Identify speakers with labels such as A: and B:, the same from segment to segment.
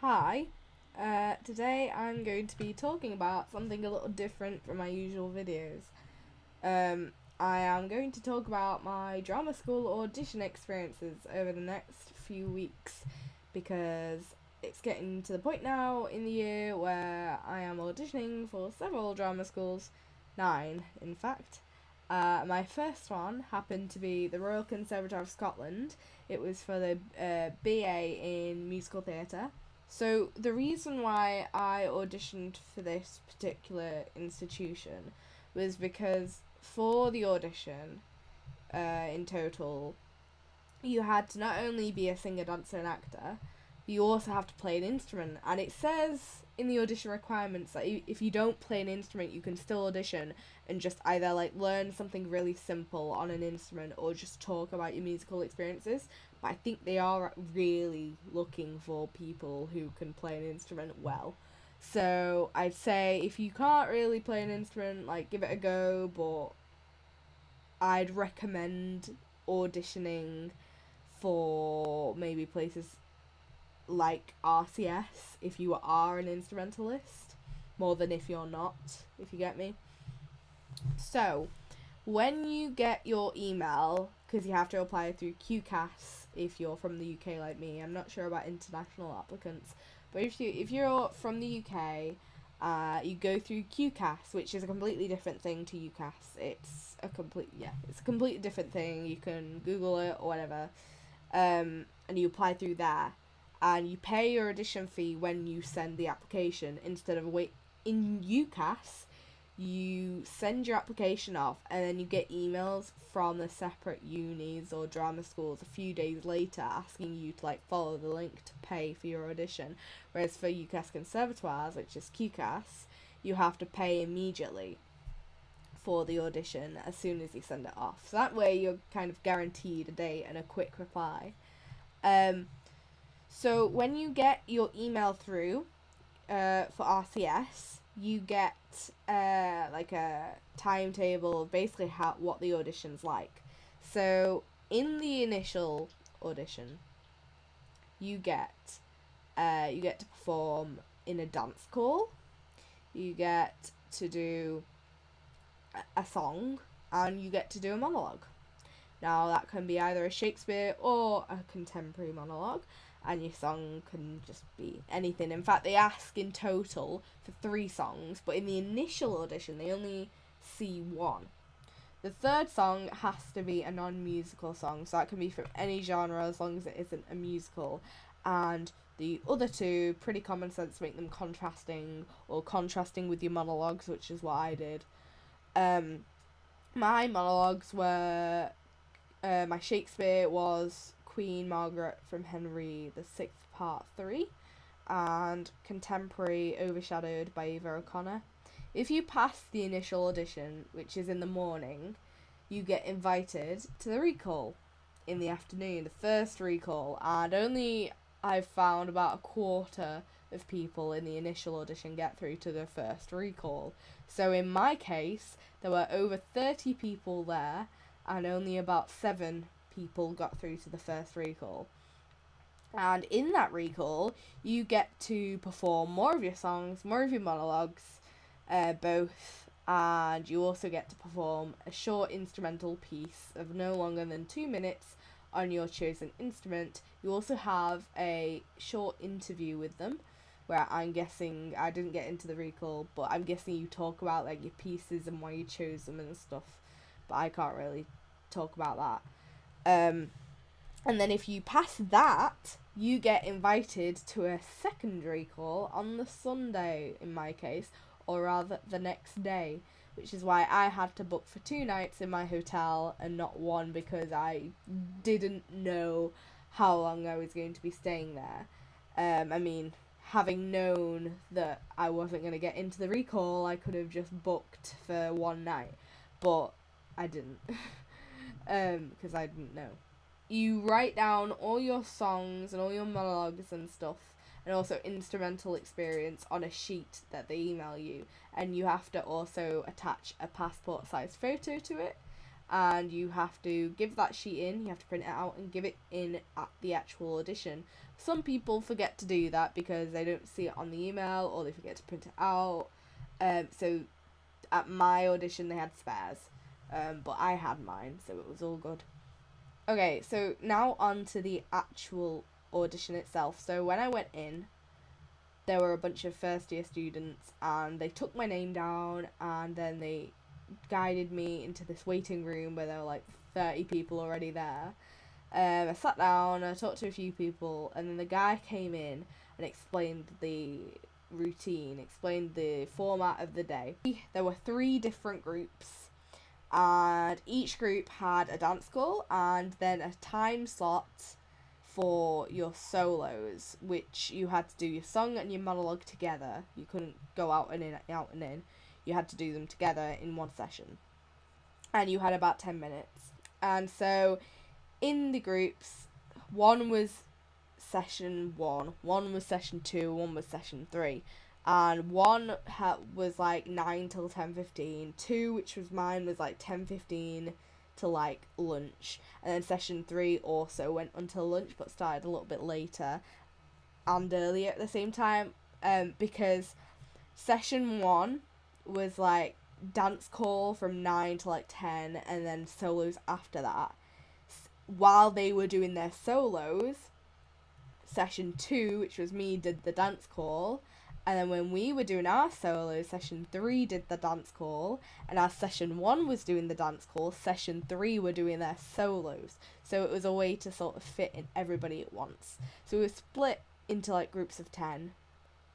A: Hi, today I'm going to be talking about something a little different from my usual videos. I am going to talk about my drama school audition experiences over the next few weeks because it's getting to the point now in the year where I am auditioning for several drama schools, 9 in fact. My first one happened to be the Royal Conservatoire of Scotland. It was for the BA in musical theatre. So the reason why I auditioned for this particular institution was because for the audition, in total, you had to not only be a singer, dancer, and actor, you also have to play an instrument. And it says in the audition requirements that if you don't play an instrument, you can still audition and just either learn something really simple on an instrument or just talk about your musical experiences. But I think they are really looking for people who can play an instrument well. So I'd say if you can't really play an instrument, give it a go, but I'd recommend auditioning for maybe places like RCS if you are an instrumentalist, more than if you're not, if you get me. So, when you get your email, because you have to apply through QCAS if you're from the UK like me, I'm not sure about international applicants, but if you're from the UK, you go through QCAS, which is a completely different thing to UCAS. It's a completely different thing. You can Google it or whatever, and you apply through there, and you pay your audition fee when you send the application instead of in UCAS. You send your application off and then you get emails from the separate unis or drama schools a few days later asking you to follow the link to pay for your audition. Whereas for UCAS conservatoires, which is QCAS, you have to pay immediately for the audition as soon as you send it off. So that way you're kind of guaranteed a date and a quick reply. So when you get your email through for RCS, you get a timetable of basically what the audition's like. So in the initial audition, you get to perform in a dance call. You get to do a song, and you get to do a monologue. Now that can be either a Shakespeare or a contemporary monologue, and your song can just be anything. In fact, they ask in total for 3 songs, but in the initial audition they only see 1. The third song has to be a non-musical song, so that can be from any genre as long as it isn't a musical, and the other 2, pretty common sense, make them contrasting or contrasting with your monologues, which is what I did. My monologues were my Shakespeare was Queen Margaret from Henry VI Part 3, and contemporary overshadowed by Eva O'Connor. If you pass the initial audition, which is in the morning, you get invited to the recall in the afternoon, the first recall, and only I've found about a quarter of people in the initial audition get through to the first recall. So in my case, there were over 30 people there, and only about 7 people got through to the first recall. And in that recall, you get to perform more of your songs, more of your monologues, both, and you also get to perform a short instrumental piece of no longer than 2 minutes on your chosen instrument. You also have a short interview with them, where I'm guessing, I didn't get into the recall, but I'm guessing you talk about your pieces and why you chose them and stuff, but I can't really talk about that. And then if you pass that, you get invited to a second recall on the Sunday, in my case, or rather the next day, which is why I had to book for 2 nights in my hotel and not 1, because I didn't know how long I was going to be staying there. Having known that I wasn't going to get into the recall, I could have just booked for 1 night, but I didn't. Because I didn't know. You write down all your songs and all your monologues and stuff, and also instrumental experience on a sheet that they email you, and you have to also attach a passport-sized photo to it, and you have to give that sheet in, you have to print it out and give it in at the actual audition. Some people forget to do that because they don't see it on the email or they forget to print it out. So at my audition they had spares, but I had mine, so it was all good. Okay, so now on to the actual audition itself. So when I went in, there were a bunch of first year students and they took my name down and then they guided me into this waiting room where there were like 30 people already there. I sat down, I talked to a few people, and then the guy came in and explained the routine, explained the format of the day. There were 3 different groups, and each group had a dance call and then a time slot for your solos, which you had to do your song and your monologue together. You couldn't go out and in, out and in. You had to do them together in one session. And you had about 10 minutes. And so in the groups, one was session 1, one was session 2, one was session 3. And one was like 9 till 10:15. 2, which was mine, was like 10:15 to like lunch. And then session 3 also went until lunch but started a little bit later and earlier at the same time, because session 1 was like dance call from 9 to like 10 and then solos after that. While they were doing their solos, session 2, which was me, did the dance call, and then when we were doing our solos, session 3 did the dance call, and as session 1 was doing the dance call, session 3 were doing their solos. So it was a way to sort of fit in everybody at once. So we were split into like groups of 10,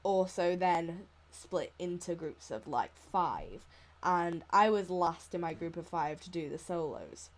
A: also then split into groups of like 5, and I was last in my group of 5 to do the solos.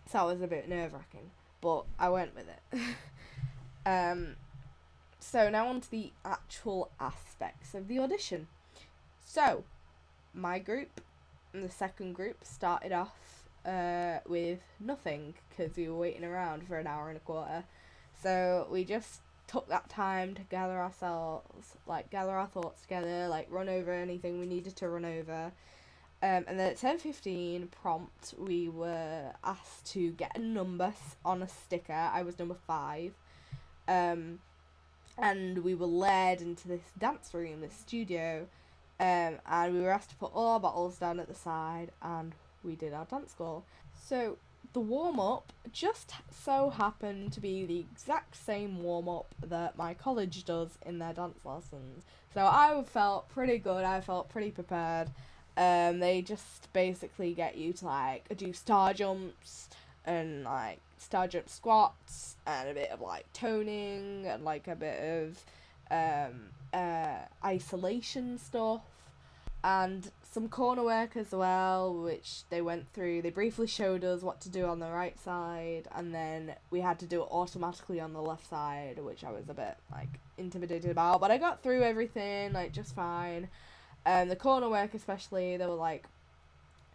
A: So that was a bit nerve-wracking, but I went with it. So now on to the actual aspects of the audition. So my group and the second group started off with nothing because we were waiting around for an hour and a quarter. So we just took that time to gather ourselves, like gather our thoughts together, like run over anything we needed to run over. And then at 10:15 prompt, we were asked to get a number on a sticker. I was number 5. And we were led into this dance room, this studio, and we were asked to put all our bottles down at the side, and we did our dance call. So the warm-up just so happened to be the exact same warm-up that my college does in their dance lessons. So I felt pretty good, I felt pretty prepared. They just basically get you to like do star jumps and like star jump squats and a bit of like toning and like a bit of isolation stuff and some corner work as well, which they went through. They briefly showed us what to do on the right side, and then we had to do it automatically on the left side, which I was a bit like intimidated about, but I got through everything like just fine. The corner work especially, there were like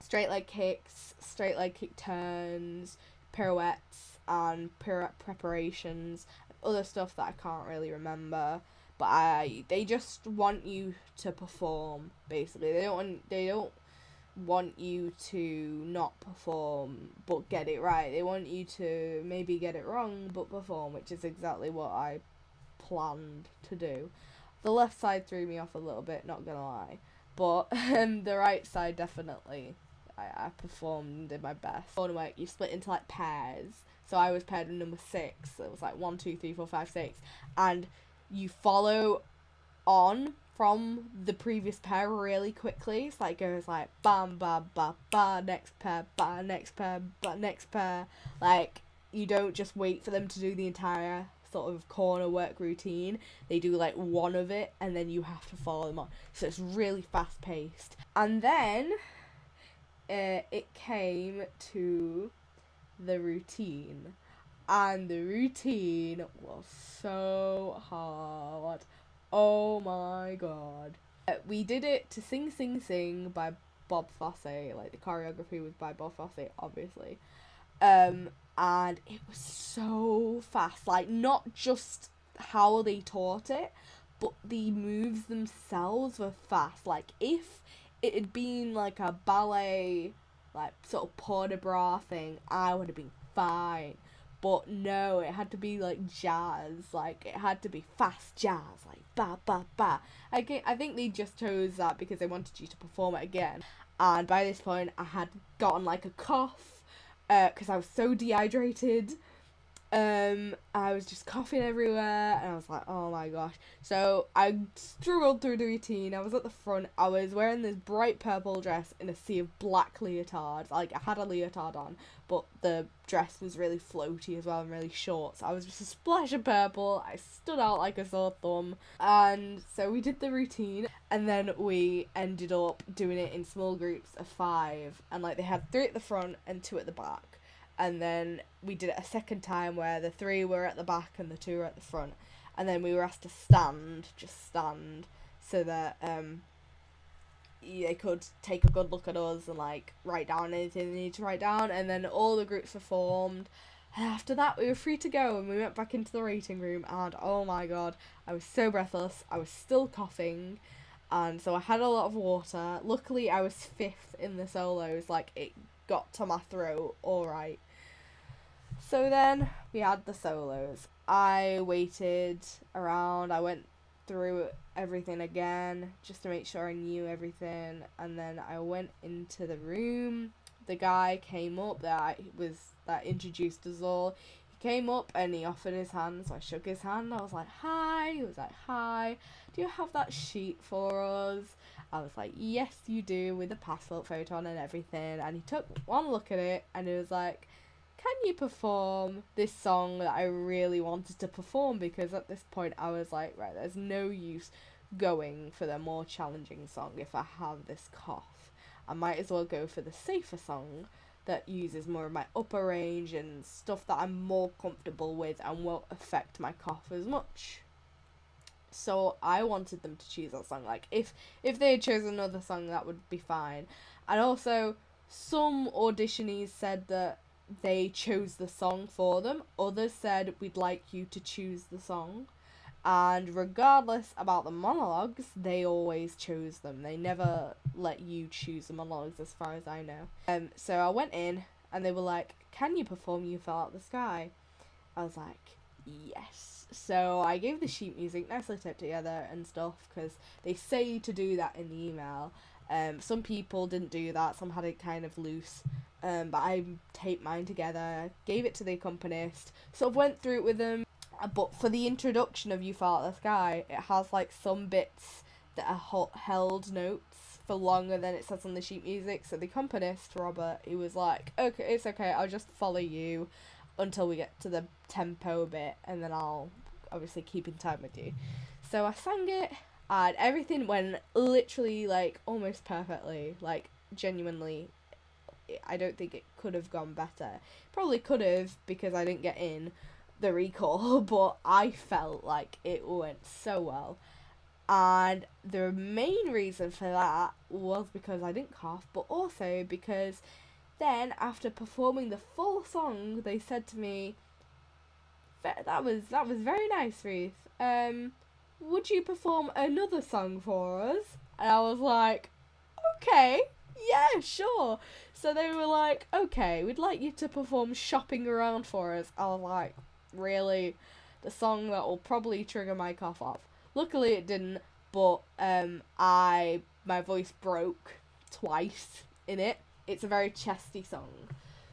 A: straight leg kicks, straight leg kick turns, pirouettes and pirouette preparations, other stuff that I can't really remember, but they just want you to perform basically. They don't want you to not perform but get it right. They want you to maybe get it wrong but perform, which is exactly what I planned to do. The left side threw me off a little bit, not gonna lie, but the right side definitely. I performed, did my best. Corner work, you split into like pairs. So I was paired with number 6. So it was like 1, 2, 3, 4, 5, 6, and you follow on from the previous pair really quickly. So like it goes like bam, ba, ba, ba, next pair, ba, next pair, ba, next pair. Like you don't just wait for them to do the entire sort of corner work routine. They do like one of it and then you have to follow them on. So it's really fast paced. And then it came to the routine, and the routine was so hard. Oh my god. We did it to Sing Sing Sing by Bob Fosse. Like the choreography was by Bob Fosse, obviously. And it was so fast. Like not just how they taught it, but the moves themselves were fast. Like if it had been like a ballet like sort of porta bra thing, I would have been fine. But no, it had to be like jazz, like it had to be fast jazz, like ba ba ba. I think they just chose that because they wanted you to perform it again. And by this point, I had gotten like a cough, because I was so dehydrated. I was just coughing everywhere, and I was like, oh my gosh. So I struggled through the routine. I was at the front. I was wearing this bright purple dress in a sea of black leotards. Like, I had a leotard on, but the dress was really floaty as well and really short. So I was just a splash of purple. I stood out like a sore thumb. And so we did the routine, and then we ended up doing it in small groups of 5. And like, they had 3 at the front and 2 at the back. And then we did it a second time where the 3 were at the back and the 2 were at the front. And then we were asked to just stand, so that they could take a good look at us and like write down anything they needed to write down. And then all the groups were formed. And after that, we were free to go, and we went back into the rating room. And oh my god, I was so breathless. I was still coughing, and so I had a lot of water. Luckily, I was 5th in the solos. Like, it got to my throat all right. So then we had the solos. I waited around. I went through everything again just to make sure I knew everything. And then I went into the room. The guy came up that introduced us all. He came up and he offered his hand. So I shook his hand. I was like, hi. He was like, hi. Do you have that sheet for us? I was like, yes, you do, with the passport photo on and everything. And he took one look at it and he was like, can you perform this song that I really wanted to perform? Because at this point I was like, right, there's no use going for the more challenging song if I have this cough. I might as well go for the safer song that uses more of my upper range and stuff that I'm more comfortable with and won't affect my cough as much. So I wanted them to choose that song. Like, if they had chosen another song, that would be fine. And also, some auditionees said that they chose the song for them. Others said, we'd like you to choose the song. And regardless about the monologues, they always chose them. They never let you choose the monologues, as far as I know. So I went in, and they were like, can you perform You Fell Out the Sky? I was like, yes. So I gave the sheet music nicely taped together and stuff, because they say to do that in the email. Some people didn't do that, some had it kind of loose, but I taped mine together, gave it to the accompanist, sort of went through it with them. But for the introduction of You Fell Out the Sky, it has like some bits that are held notes for longer than it says on the sheet music. So the accompanist, Robert, he was like, okay, it's okay, I'll just follow you until we get to the tempo bit, and then I'll obviously keep in time with you. So I sang it, and everything went literally like almost perfectly. Like, genuinely, I don't think it could have gone better. Probably could have, because I didn't get in the recall, but I felt like it went so well. And the main reason for that was because I didn't cough, but also because then after performing the full song, they said to me, that was very nice, Ruth. Would you perform another song for us? And I was like, okay, yeah, sure. So they were like, okay, we'd like you to perform Shopping Around for us. I was like, really? The song that will probably trigger my cough off. Luckily it didn't, but my voice broke twice in it. It's a very chesty song.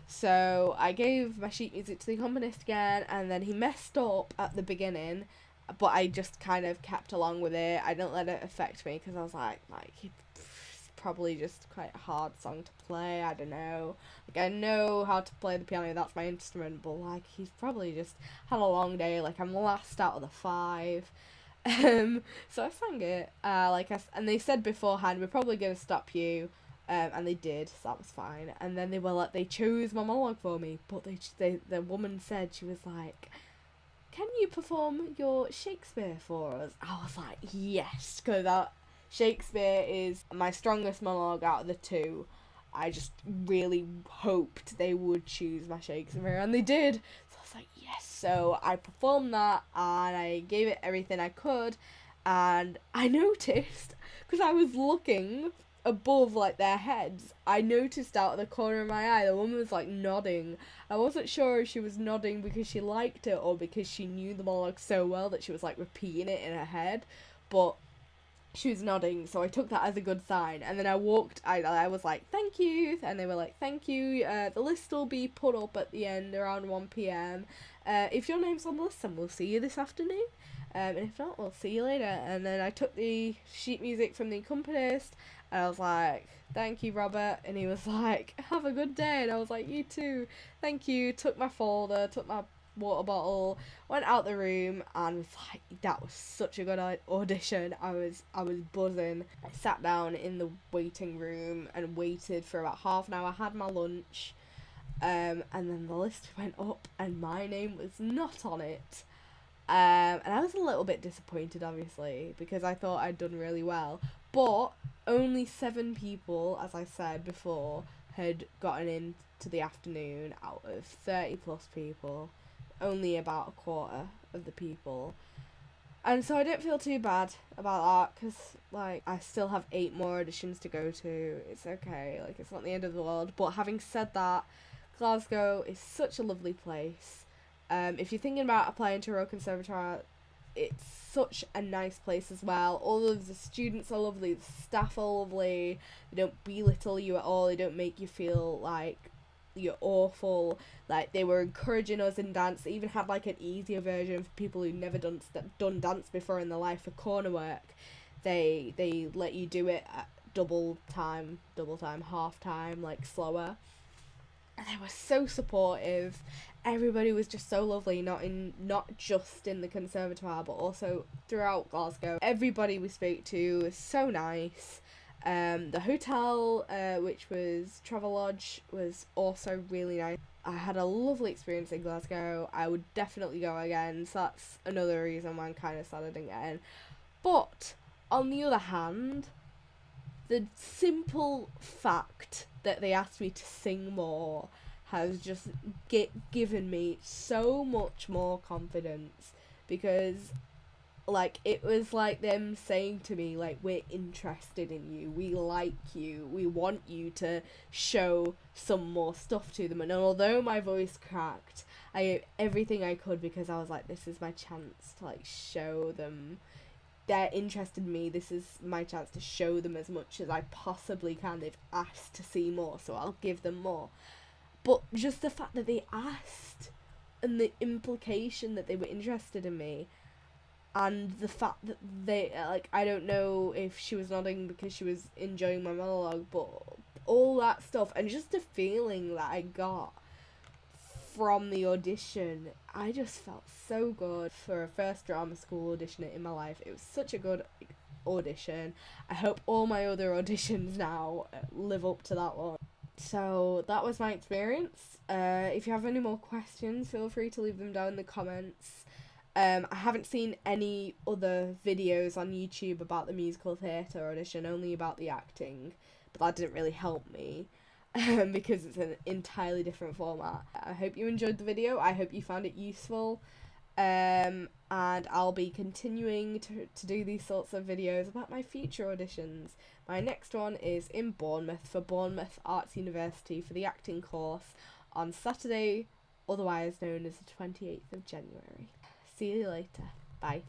A: So I gave my sheet music to the accompanist again, and then he messed up at the beginning, but I just kind of kept along with it. I didn't let it affect me, because I was like, it's probably just quite a hard song to play. I don't know. Like, I know how to play the piano, that's my instrument, but like, he's probably just had a long day. Like, I'm last out of the 5. So I sang it. And they said beforehand, we're probably gonna stop you. And they did, so that was fine. And then they chose my monologue for me, but the woman said, she was like, can you perform your Shakespeare for us? I was like, yes, because Shakespeare is my strongest monologue out of the 2. I just really hoped they would choose my Shakespeare, and they did. So I was like, yes. So I performed that, and I gave it everything I could, and I noticed, because I was looking above like their heads, I noticed out of the corner of my eye the woman was like nodding. I wasn't sure if she was nodding because she liked it or because she knew the monologue so well that she was like repeating it in her head, but she was nodding, so I took that as a good sign. And then I was like, thank you, and they were like, thank you, the list will be put up at the end around 1 p.m. If your name's on the list, then we'll see you this afternoon, and if not, we'll see you later. And then I took the sheet music from the accompanist, and I was like, thank you, Robert, and he was like, have a good day, and I was like, you too, thank you. Took my folder, took my water bottle, went out the room, and was like, that was such a good audition. I was buzzing. I sat down in the waiting room and waited for about half an hour, had my lunch, and then the list went up and my name was not on it, and I was a little bit disappointed, obviously, because I thought I'd done really well, but only 7 people, as I said before, had gotten into the afternoon out of 30 plus people. Only about a quarter of the people, and so I don't feel too bad about that, because like I still have 8 more auditions to go to. It's okay, like it's not the end of the world. But having said that, Glasgow is such a lovely place. If you're thinking about applying to Royal Conservatoire, it's such a nice place as well. All of the students are lovely, the staff are lovely, they don't belittle you at all, they don't make you feel like you're awful. Like, they were encouraging us in dance. They even had like an easier version for people who've never done dance before in their life. For corner work, they let you do it at double time, half time, like slower. And they were so supportive. Everybody was just so lovely, not just in the conservatoire, but also throughout Glasgow. Everybody we spoke to was so nice. The hotel, which was Travelodge, was also really nice. I had a lovely experience in Glasgow. I would definitely go again, so that's another reason why I'm kind of sad I didn't get in. But, on the other hand, the simple fact that they asked me to sing more has just given me so much more confidence, because like, it was like them saying to me, like, we're interested in you, we like you, we want you to show some more stuff to them. And although my voice cracked, I did everything I could, because I was like, this is my chance to like show them they're interested in me. This is my chance to show them as much as I possibly can. They've asked to see more, so I'll give them more. But just the fact that they asked, and the implication that they were interested in me, and the fact that they, like, I don't know if she was nodding because she was enjoying my monologue, but all that stuff, and just the feeling that I got from the audition, I just felt so good for a first drama school audition in my life. It was such a good audition. I hope all my other auditions now live up to that one. So that was my experience. If you have any more questions, feel free to leave them down in the comments. I haven't seen any other videos on YouTube about the musical theatre audition, only about the acting, but that didn't really help me because it's an entirely different format. I hope you enjoyed the video. I hope you found it useful, and I'll be continuing to do these sorts of videos about my future auditions. My next one is in Bournemouth for Bournemouth Arts University for the acting course on Saturday, otherwise known as the 28th of January. See you later. Bye.